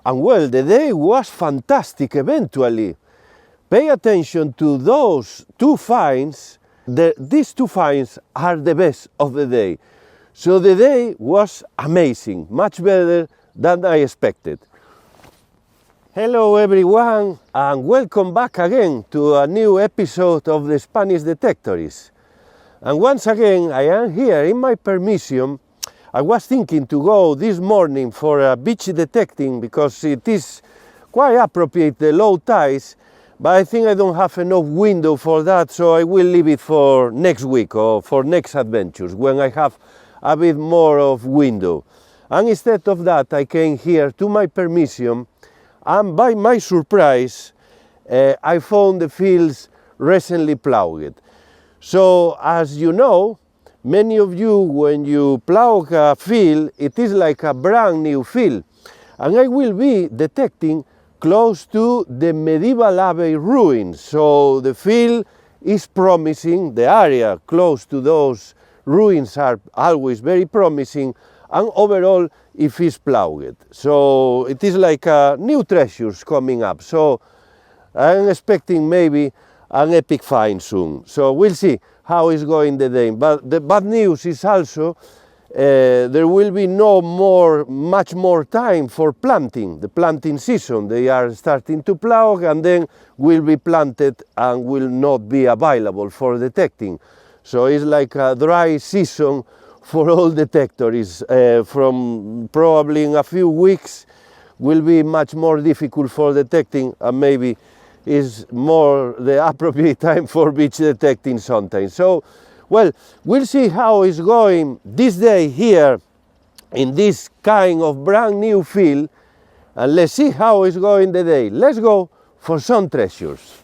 And well, the day was fantastic eventually. Pay attention to those two finds. These two finds are the best of the day. So the day was amazing, much better than I expected. Hello everyone, and welcome back again to a new episode of the Spanish Detectorist. And once again, I am here in my permission. I was thinking to go this morning for a beach detecting because it is quite appropriate, the low tides, but I think I don't have enough window for that, so I will leave it for next week or for next adventures when I have a bit more of window. And instead of that, I came here to my permission, and by my surprise, I found the fields recently plowed. So as you know, many of you, when you plow a field, it is like a brand new field. And I will be detecting close to the medieval abbey ruins. So the field is promising, the area close to those ruins are always very promising, and overall it is plowed. So it is like new treasures coming up. So I'm expecting maybe an epic find soon. So we'll see how is going the day. But the bad news is also there will be much more time for planting, the planting season. They are starting to plow and then will be planted and will not be available for detecting. So it's like a dry season for all detectors. From probably in a few weeks will be much more difficult for detecting, and maybe is more the appropriate time for beach detecting sometimes. So, well, we'll see how it's going this day here in this kind of brand new field, and let's see how it's going the day. Let's go for some treasures.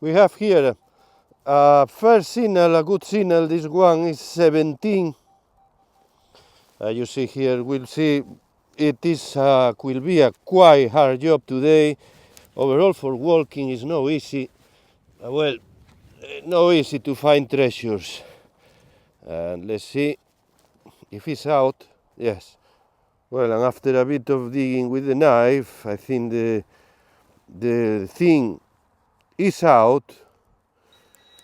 We have here a first signal, a good signal. This one is 17. You see here, we'll see it is will be a quite hard job today. Overall, for walking is no easy. No easy to find treasures. And let's see if it's out. Yes. Well, and after a bit of digging with the knife, I think the thing is out.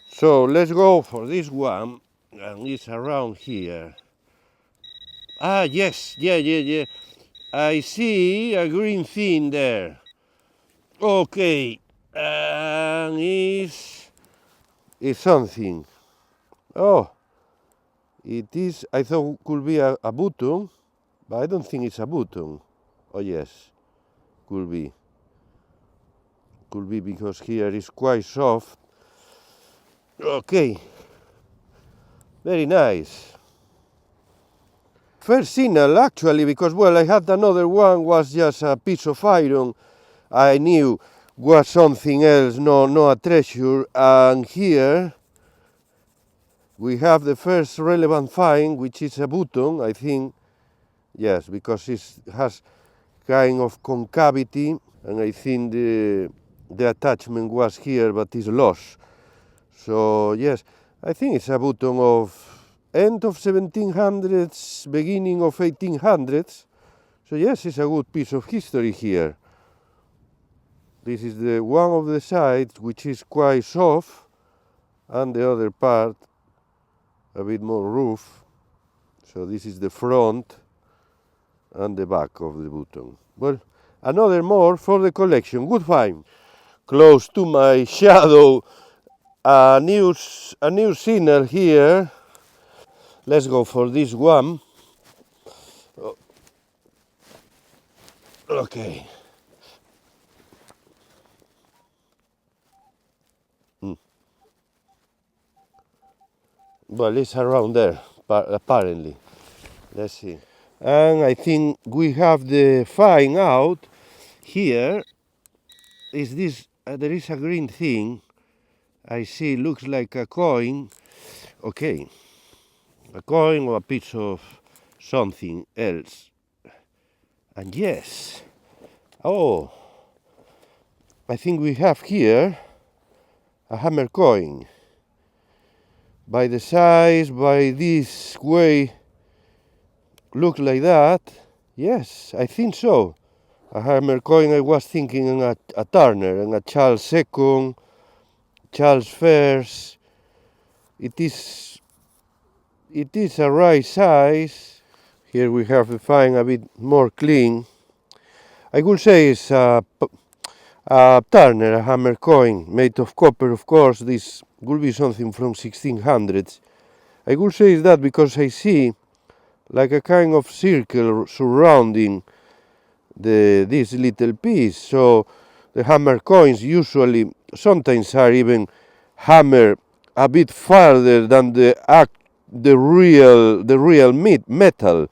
So let's go for this one, and it's around here. Ah, yes, yeah. I see a green thing there. Okay, and it's something. Oh, it is, I thought could be a button, but I don't think it's a button. Oh yes, could be. Could be because here is quite soft. Okay, very nice. First signal actually, because well, I had another one, was just a piece of iron. I knew was something else, no a treasure. And here we have the first relevant find, which is a button, I think. Yes, because it has kind of concavity, and I think the attachment was here, but is lost. So yes, I think it's a button of end of 1700s, beginning of 1800s. So yes, it's a good piece of history here. This is the one of the sides which is quite soft, and the other part a bit more rough. So this is the front and the back of the button. Well, another more for the collection. Good find. Close to my shadow, a new signal here. Let's go for this one. Okay. Well, it's around there, apparently. Let's see. And I think we have the find out here. Is this? There is a green thing. I see. Looks like a coin. Okay, a coin or a piece of something else. And yes. Oh, I think we have here a hammer coin. By the size, by this way, look like that. Yes, I think so. A hammer coin, I was thinking a Turner and a Charles II, Charles I. It is a right size. Here we have to find a bit more clean. I would say it's a Turner, a hammer coin, made of copper, of course. This would be something from 1600s. I would say that because I see like a kind of circle surrounding this little piece. So the hammer coins usually sometimes are even hammered a bit farther than the real metal.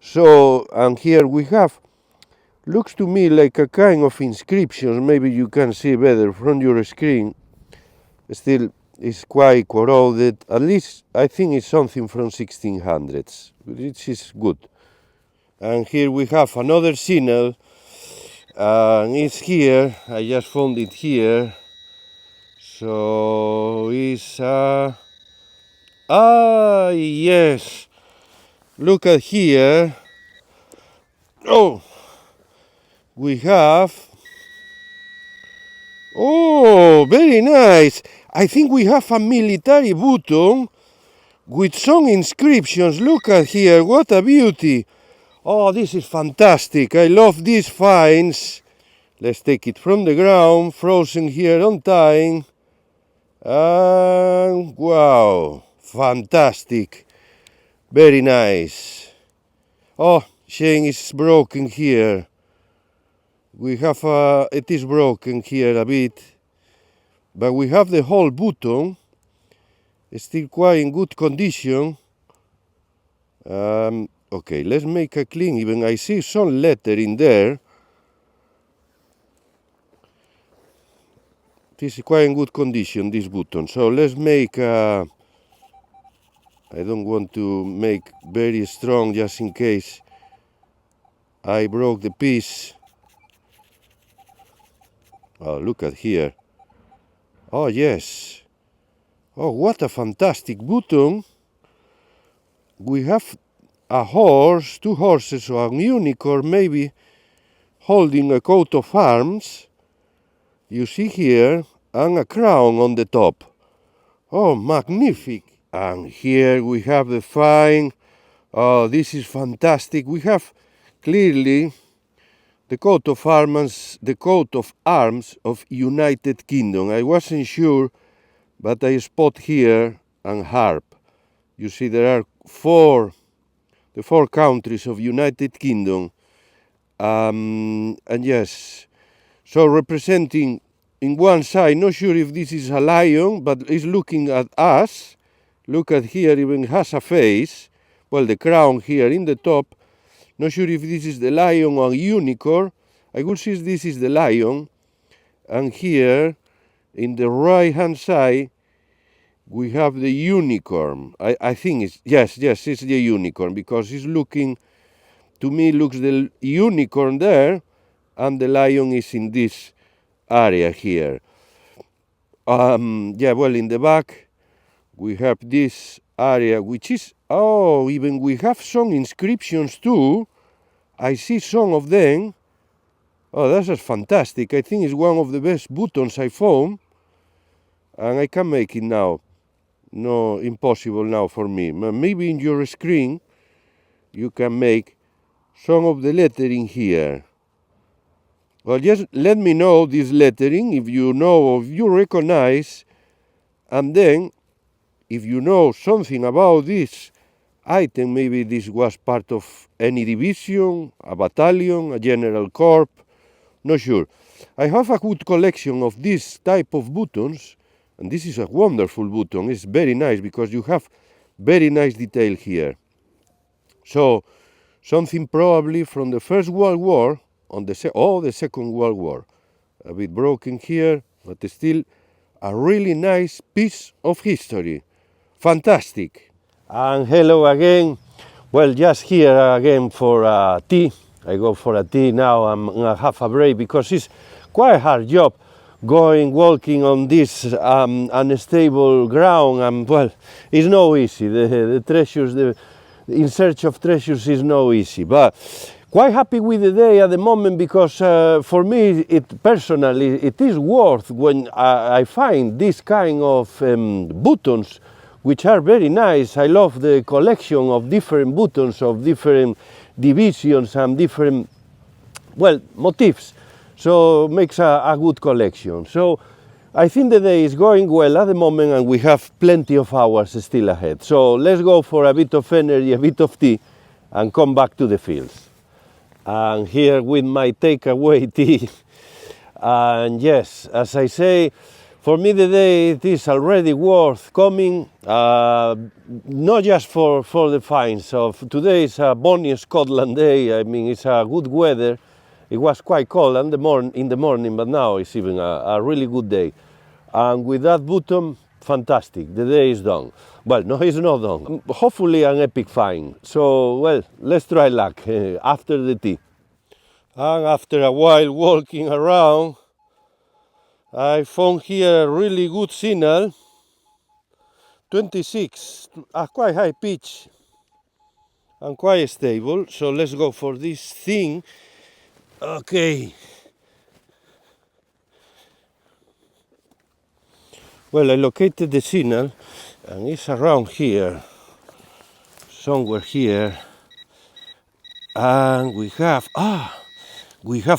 So, and here we have, looks to me like a kind of inscriptions. Maybe you can see better from your screen. Still is quite corroded. At least I think it's something from 1600s, which is good. And here we have another signal, and it's here. I just found it here. So it's yes. Look at here. Oh, we have. Oh, very nice. I think we have a military button with some inscriptions. Look at here. What a beauty. Oh, this is fantastic. I love these finds. Let's take it from the ground, frozen here on time. And wow, fantastic. Very nice. Oh, shame it's broken here. We have it is broken here a bit. But we have the whole button. It's still quite in good condition. Okay, let's make a clean. Even I see some letter in there. This is quite in good condition, this button. So let's make I don't want to make very strong just in case I broke the piece. Oh, look at here. Oh, yes. Oh, what a fantastic button. We have a horse, two horses, or a unicorn maybe, holding a coat of arms. You see here, and a crown on the top. Oh, magnificent. And here we have the find. Oh, this is fantastic. We have clearly the coat of arms of United Kingdom. I wasn't sure, but I spot here and harp. You see there are the four countries of United Kingdom. And yes, so representing in one side, not sure if this is a lion, but it's looking at us. Look at here, even has a face. Well, the crown here in the top. Not sure if this is the lion or unicorn. I will see if this is the lion. And here, in the right-hand side, we have the unicorn. I think it's, yes, it's the unicorn, because it's looking, to me, looks the unicorn there, and the lion is in this area here. Yeah, well, in the back, we have this area, which is, oh, even we have some inscriptions too. I see some of them. Oh, that's just fantastic. I think it's one of the best buttons I found. And I can make it now. No, impossible now for me. Maybe in your screen, you can make some of the lettering here. Well, just let me know this lettering, if you know or if you recognize. And then, if you know something about this item, maybe this was part of any division, a battalion, a general corps, not sure. I have a good collection of this type of buttons, and this is a wonderful button. It's very nice because you have Very nice detail here. So something probably from the First World War on the Second World War. A bit broken here, but still a really nice piece of history. Fantastic. And hello again. Well, just here again for tea. I go for a tea now. I'm gonna have a break because it's quite a hard job walking on this unstable ground. And well, it's no easy. The treasures, in search of treasures is no easy. But quite happy with the day at the moment because for me, personally, it is worth when I find this kind of buttons, which are very nice. I love the collection of different buttons of different divisions and different, well, motifs. So makes a good collection. So I think the day is going well at the moment and we have plenty of hours still ahead. So let's go for a bit of energy, a bit of tea, and come back to the fields. And here with my takeaway tea. And yes, as I say, for me the day it is already worth coming, not just for the finds of today. Is a bonny Scotland day. I mean, it's a good weather. It was quite cold in the morning, but now it's even a really good day. And with that button, fantastic. The day is done. Well, no, it's not done. Hopefully an epic find. So, well, let's try luck after the tea. And after a while walking around, I found here a really good signal, 26, a quite high pitch and quite stable. So let's go for this thing. Okay. Well, I located the signal and it's around here, somewhere here. And we have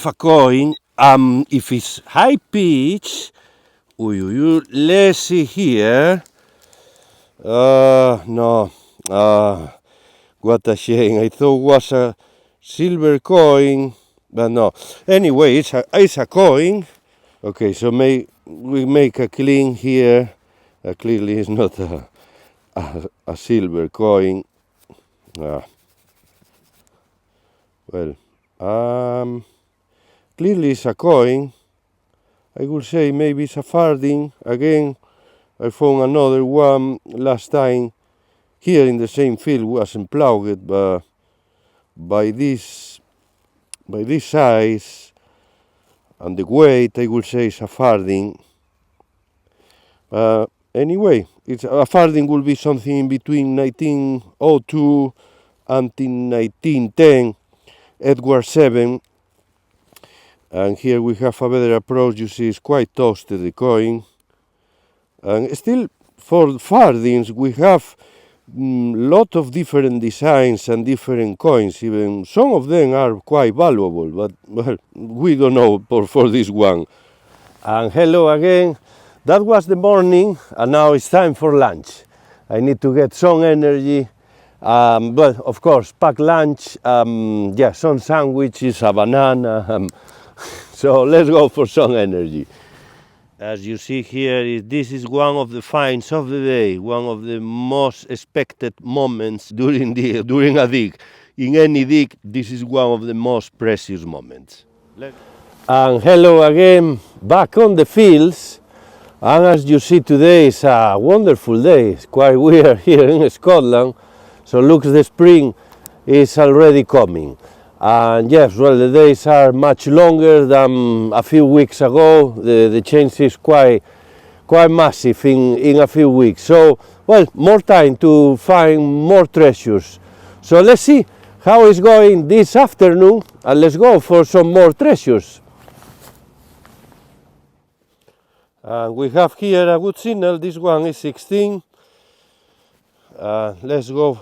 a coin. If it's high pitch, let's see here. No, what a shame. I thought it was a silver coin, but no. Anyway, it's a coin. Okay, so we make a clean here. Clearly, it's not a silver coin. Well, clearly it's a coin. I would say maybe it's a farthing. Again, I found another one last time here in the same field. Wasn't plowed, but by this size and the weight, I would say it's a farthing. Anyway, a farthing will be something in between 1902 and 1910. Edward 7, and here we have a better approach. You see, it's quite toasted, the coin. And still, for farthings, we have lot of different designs and different coins. Even some of them are quite valuable, but well, we don't know for this one. And hello again. That was the morning, and now it's time for lunch. I need to get some energy. Well, of course, pack lunch, some sandwiches, a banana. So let's go for some energy. As you see here, this is one of the finds of the day, one of the most expected moments during a dig. In any dig, this is one of the most precious moments. And hello again, back on the fields. And as you see today, it's a wonderful day. It's quite weird here in Scotland. So looks the spring is already coming. And yes, well, the days are much longer than a few weeks ago. The change is quite massive in a few weeks. So, well, more time to find more treasures. So let's see how it's going this afternoon, and let's go for some more treasures. And we have here a good signal. This one is 16. Let's go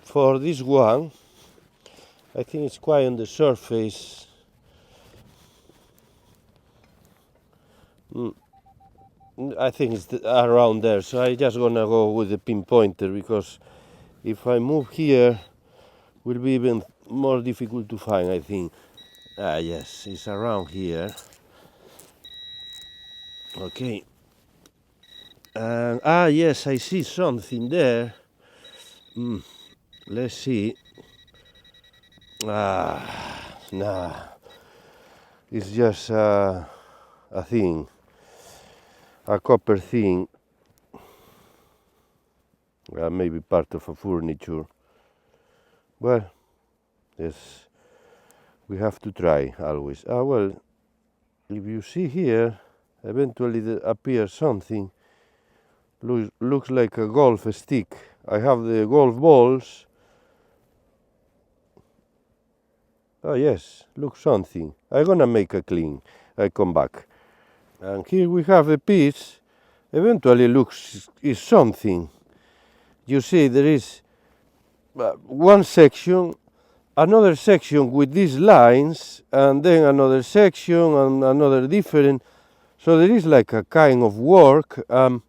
for this one. I think it's quite on the surface. I think it's around there, so I'm just gonna go with the pinpointer, because if I move here, it will be even more difficult to find, I think. Yes, it's around here. Okay. And yes, I see something there. Let's see. Nah, it's just a thing, a copper thing. Maybe part of a furniture. Well, yes, we have to try always. Well, if you see here, eventually there appears something. Looks like a golf stick. I have the golf balls. Oh yes, looks something. I'm gonna make a clean. I come back. And here we have a piece. Eventually looks is something. You see there is one section, another section with these lines, and then another section and another different. So there is like a kind of work, and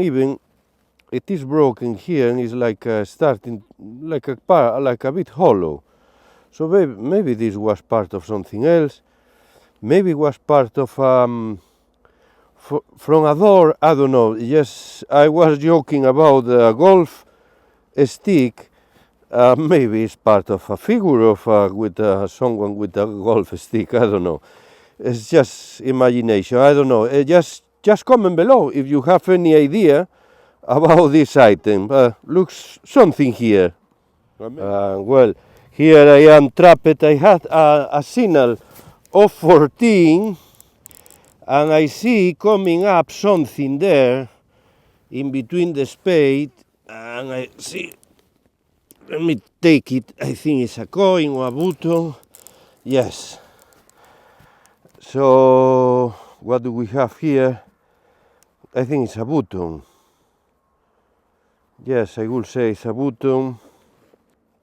even it is broken here and is like starting like a bit hollow. So maybe this was part of something else. Maybe it was part of from a door. I don't know. Yes, I was joking about a golf stick. Maybe it's part of a figure of with someone with a golf stick. I don't know. It's just imagination. I don't know. Just comment below if you have any idea about this item. Looks something here. Well, here I am trapped. I had a signal of 14, and I see coming up something there in between the spade, and I see. Let me take it. I think it's a coin or a button. Yes. So what do we have here? I think it's a button. Yes, I will say it's a button.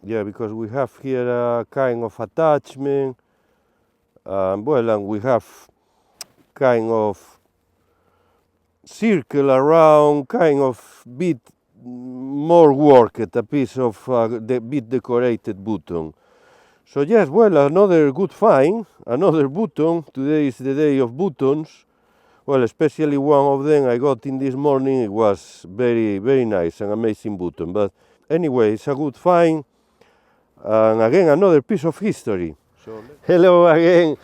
Yeah, because we have here a kind of attachment. Well, and we have kind of circle around, kind of bit more worked, a piece of the bit decorated button. So yes, well, another good find, another button. Today is the day of buttons. Well, especially one of them I got in this morning. It was very, very nice, an amazing button. But anyway, it's a good find. And again, another piece of history. So hello again,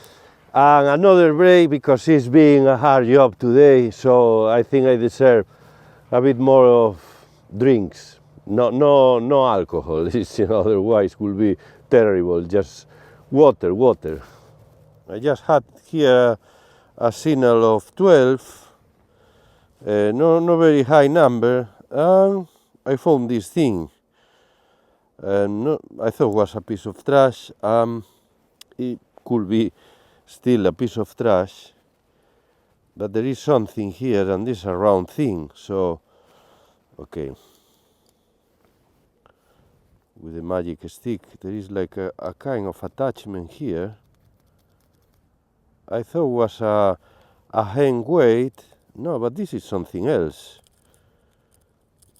and another break because it's been a hard job today. So I think I deserve a bit more of drinks. No alcohol. It's, otherwise would be terrible. Just water. I just had here a signal of 12. No very high number. And I found this thing. No, I thought it was a piece of trash. It could be still a piece of trash, but there is something here, and this is a round thing. So, okay, with the magic stick, there is like a kind of attachment here. I thought it was a hand weight. No, but this is something else.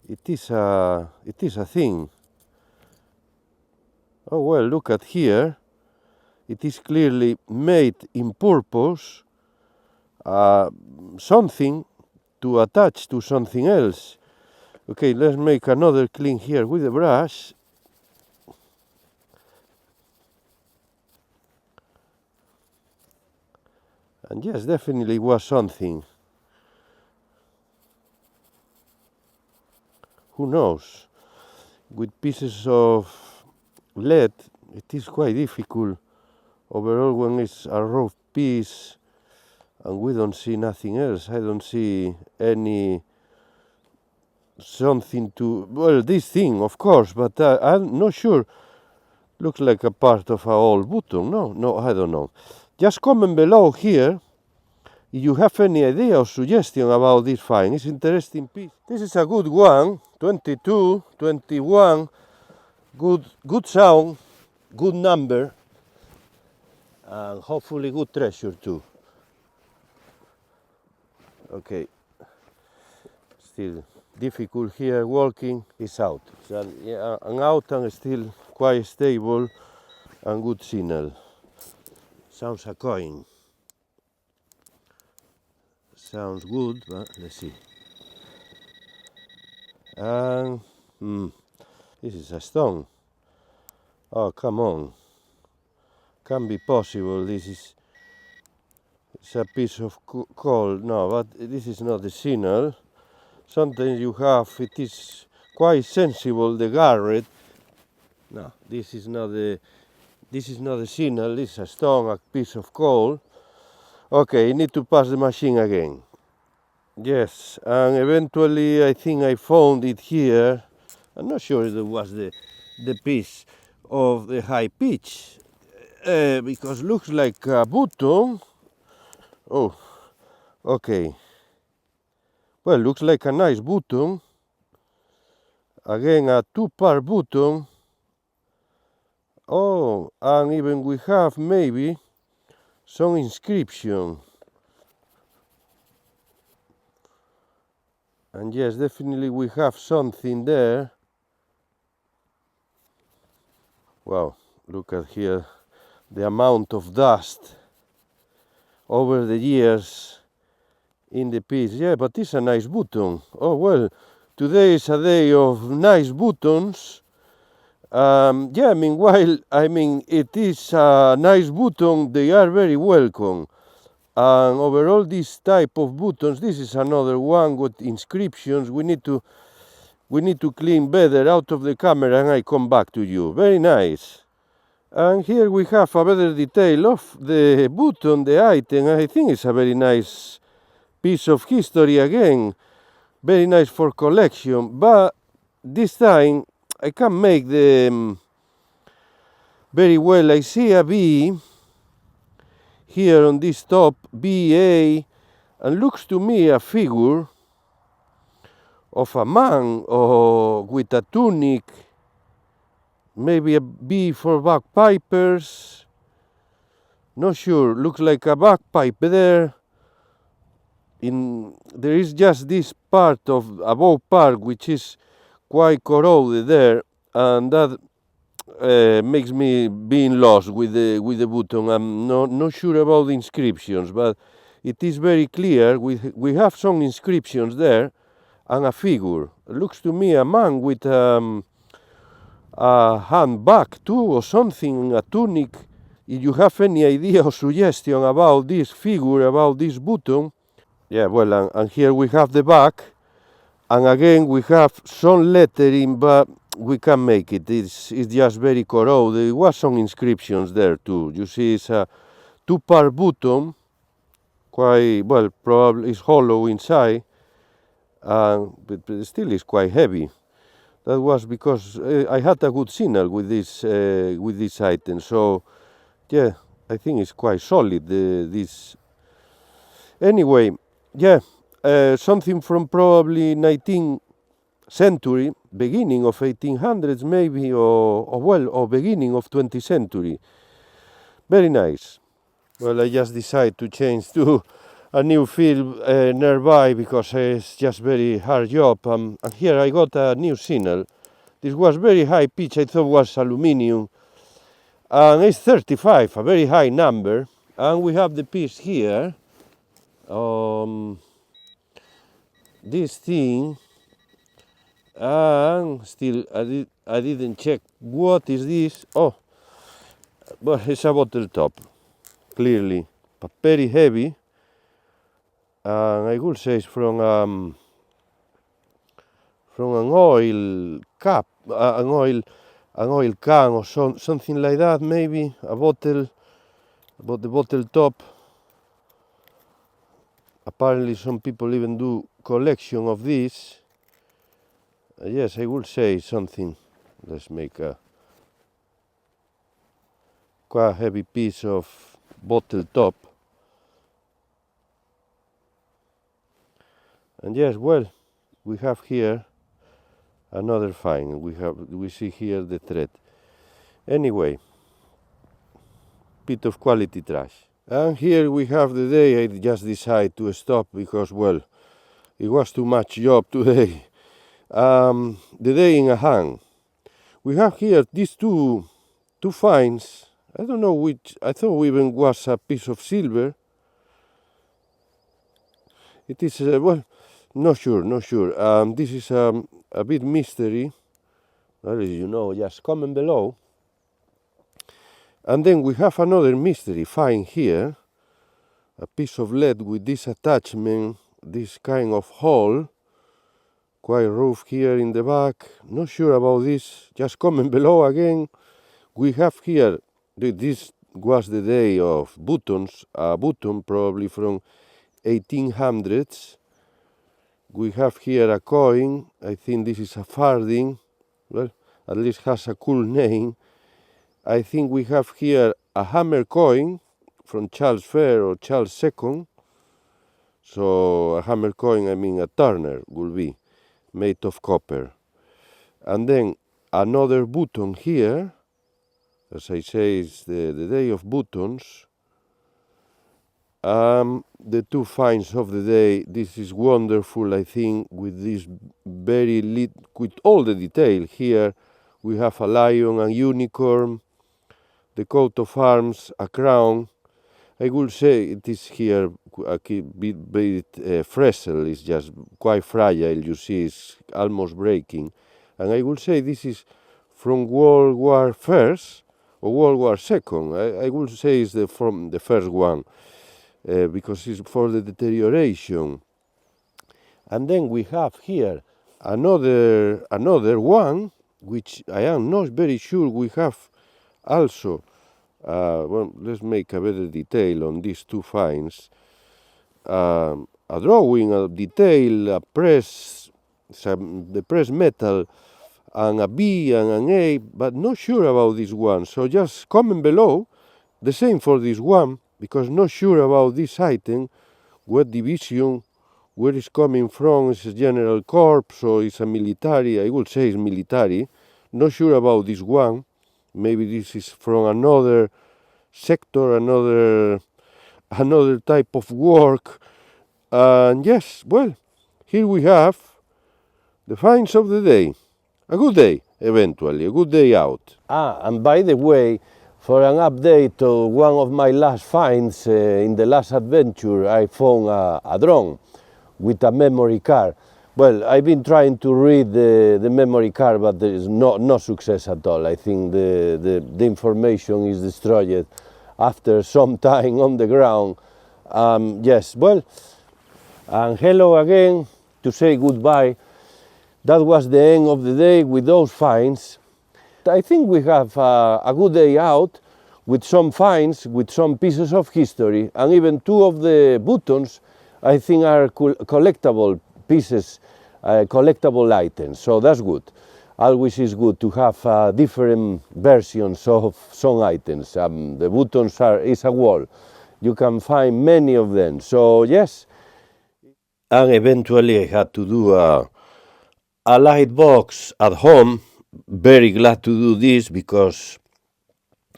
It is a thing. Oh well, look at here. It is clearly made in purpose, something to attach to something else. Okay, let's make another clean here with a brush. And yes, definitely was something. Who knows? With pieces of lead, it is quite difficult. Overall, when it's a rough piece and we don't see nothing else, I don't see any something to, well, this thing, of course, but I'm not sure. Looks like a part of a old button. No, I don't know. Just comment below here if you have any idea or suggestion about this find. It's interesting piece. This is a good one, 22, 21, good sound, good number, and hopefully good treasure too. Okay, still difficult here walking. It's out. And out and still quite stable and good signal. Sounds a coin. Sounds good, but let's see. And this is a stone. Oh, come on. Can't be possible. It's a piece of coal. No, but this is not the signal. Sometimes you have, it is quite sensible, the garret. No, this is not the signal. This is a stone, a piece of coal. Okay, I need to pass the machine again. Yes, and eventually I think I found it here. I'm not sure if it was the piece of the high pitch, because looks like a button. Oh, okay. Well, looks like a nice button. Again, a two-part button. Oh, and even we have maybe some inscription. And yes, definitely we have something there. Wow, look at here the amount of dust over the years in the piece. Yeah, but it's a nice button. Oh, well, today is a day of nice buttons. Yeah, meanwhile, it is a nice button. They are very welcome. And overall, this type of buttons, this is another one with inscriptions. We need to clean better out of the camera, and I come back to you. Very nice. And here we have a better detail of the button, the item. I think it's a very nice piece of history again. Very nice for collection. But this time I can make the very well. I see a B here on this top, BA, and looks to me a figure of a man or with a tunic, maybe a B for bagpipers. Not sure. Looks like a bagpipe there. There is just this part of above part which is quite corroded there, and that makes me being lost with the button. I'm not sure about the inscriptions, but it is very clear. We have some inscriptions there and a figure. It looks to me a man with a handbag too or something, a tunic. If you have any idea or suggestion about this figure, about this button, yeah, well, and here we have the back, and again we have some lettering, but we can make it. It's just very corroded. There was some inscriptions there too. You see, it's a two-part button, quite well, probably it's hollow inside, but still is quite heavy. That was because I had a good signal with this item. So yeah, I think it's quite solid. This anyway. Yeah, something from probably 19th century, beginning of 1800s maybe, or beginning of 20th century. Very nice. Well, I just decided to change to a new field nearby because it's just very hard job. And here I got a new signal. This was very high pitch. I thought was aluminium. And it's 35, a very high number. And we have the piece here. This thing, and still I didn't check what is this. Oh, but it's a bottle top, clearly, but very heavy. And I would say it's from an oil cap, an oil can or something like that. Maybe a bottle, but the bottle top. Apparently some people even do collection of this. Yes, I will say something. Let's make a quite heavy piece of bottle top. And yes, well, we have here another find. We see here the thread. Anyway, bit of quality trash. And here we have the day. I just decided to stop because, well, it was too much job today. The day in a hand. We have here these two finds. I don't know which. I thought even was a piece of silver. It is well, not sure. This is a bit mystery. Well, as you know, just comment below. And then we have another mystery find here, a piece of lead with this attachment, this kind of hole, quite rough here in the back. Not sure about this, just comment below again. We have here, this was the day of buttons, a button probably from 1800s. We have here a coin, I think this is a farthing, well, at least has a cool name. I think we have here a hammer coin from Charles Fair or Charles II. So a hammer coin, I mean a turner will be made of copper. And then another button here, as I say, it's the day of buttons. The two finds of the day, this is wonderful, I think, with this very with all the detail here. We have a lion, a unicorn, the coat of arms, a crown. I would say it is here a bit frazzled, it's just quite fragile, you see, it's almost breaking. And I would say this is from World War I or World War II. I would say it's from the first one, because it's for the deterioration. And then we have here another one, which I am not very sure we have also. Well, let's make a better detail on these two finds. A drawing, a detail, a press, the press metal, and a B and an A, but not sure about this one. So just comment below. The same for this one, because not sure about this item, what division, where it's coming from, is a general corps or it's a military, I would say it's military. Not sure about this one, maybe this is from another sector, another type of work. And yes, well, here we have the finds of the day. A good day, eventually, a good day out. And by the way, for an update of one of my last finds, in the last adventure, I found a drone with a memory card. Well, I've been trying to read the memory card, but there is no success at all. I think the information is destroyed after some time on the ground. Yes, well, and hello again to say goodbye. That was the end of the day with those finds. I think we have a good day out with some finds, with some pieces of history, and even two of the buttons I think are collectible pieces, collectible items, so that's good. Always is good to have different versions of some items. The buttons is a wall. You can find many of them, so yes. And eventually I had to do a light box at home. Very glad to do this because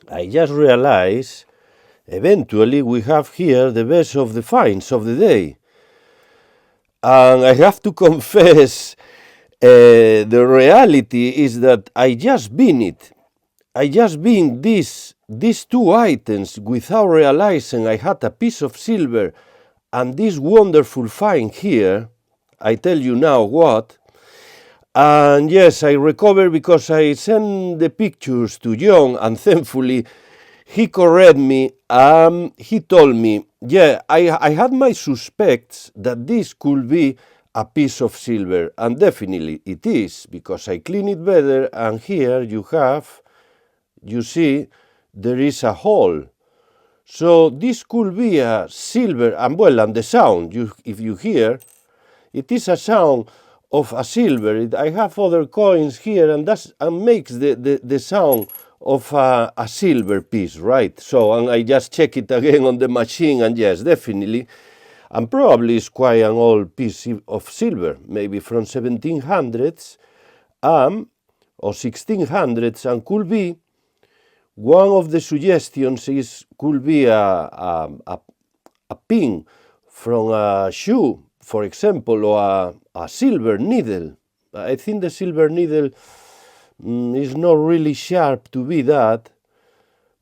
I just realized eventually we have here the best of the finds of the day. And I have to confess, the reality is that I just been these two items without realizing I had a piece of silver and this wonderful find here. I tell you now what. And yes, I recovered because I sent the pictures to John, and thankfully he corrected me. He told me, yeah, I had my suspects that this could be a piece of silver, and definitely it is, because I clean it better, and here you see, there is a hole. So this could be a silver, and well, and the sound, if you hear, it is a sound of a silver. I have other coins here, and makes the sound of a silver piece, right? So, and I just check it again on the machine, and yes, definitely, and probably it's quite an old piece of silver, maybe from 1700s or 1600s, and could be, one of the suggestions could be a pin from a shoe, for example, or a silver needle. I think the silver needle is not really sharp to be that,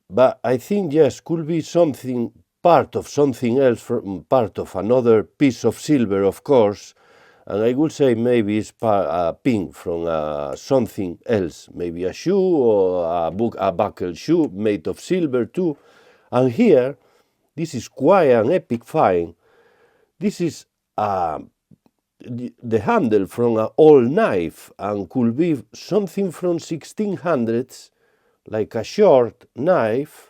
but I think, yes, could be part of something else, part of another piece of silver, of course, and I would say maybe it's a pin from something else, maybe a shoe or a buckle shoe made of silver too. And here, this is quite an epic find. This is the handle from an old knife and could be something from 1600s, like a short knife.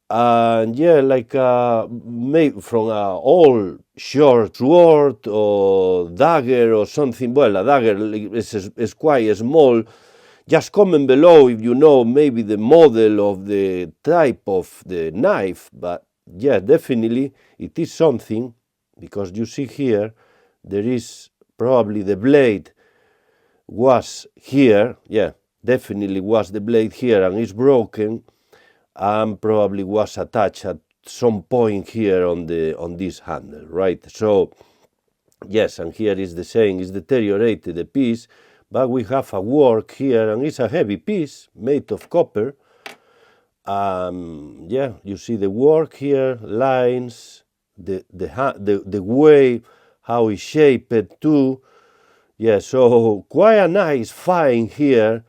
And yeah, like made from an old short sword or dagger or something. Well, a dagger is quite small. Just comment below if you know maybe the model of the type of the knife. But yeah, definitely it is something, because you see here, there is probably the blade was here. Yeah, definitely was the blade here and it's broken, and probably was attached at some point here on this handle, right? So yes, and here is the same, it's deteriorated the piece, but we have a work here, and it's a heavy piece made of copper. Yeah, you see the work here, lines, the way how it's shaped too. Yeah, so quite a nice find here.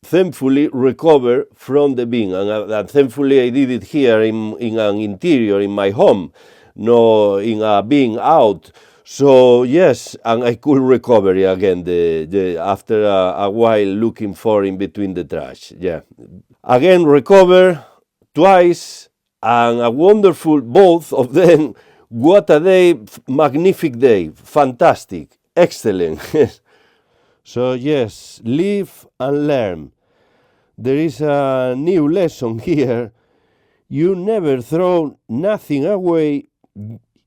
Thankfully recovered from the bin, and thankfully I did it here in an interior in my home, no in a bin out. So yes, and I could recover it again after a while looking for in between the trash. Yeah, again recover twice, and a wonderful, both of them. What a day, magnific day, fantastic, excellent. So yes, live and learn. There is a new lesson here. You never throw nothing away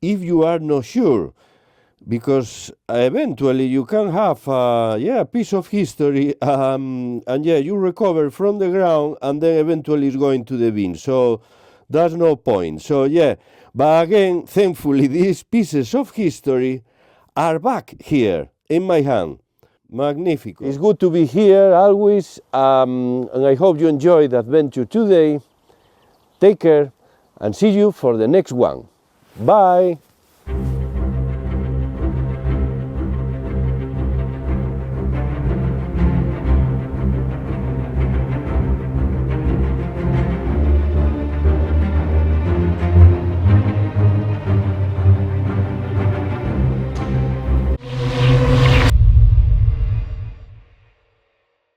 if you are not sure, because eventually you can have a piece of history, and yeah, you recover from the ground, and then eventually it's going to the bin. So that's no point. So yeah, but again, thankfully, these pieces of history are back here in my hand. Magnifico. It's good to be here always, and I hope you enjoyed the adventure today. Take care and see you for the next one. Bye.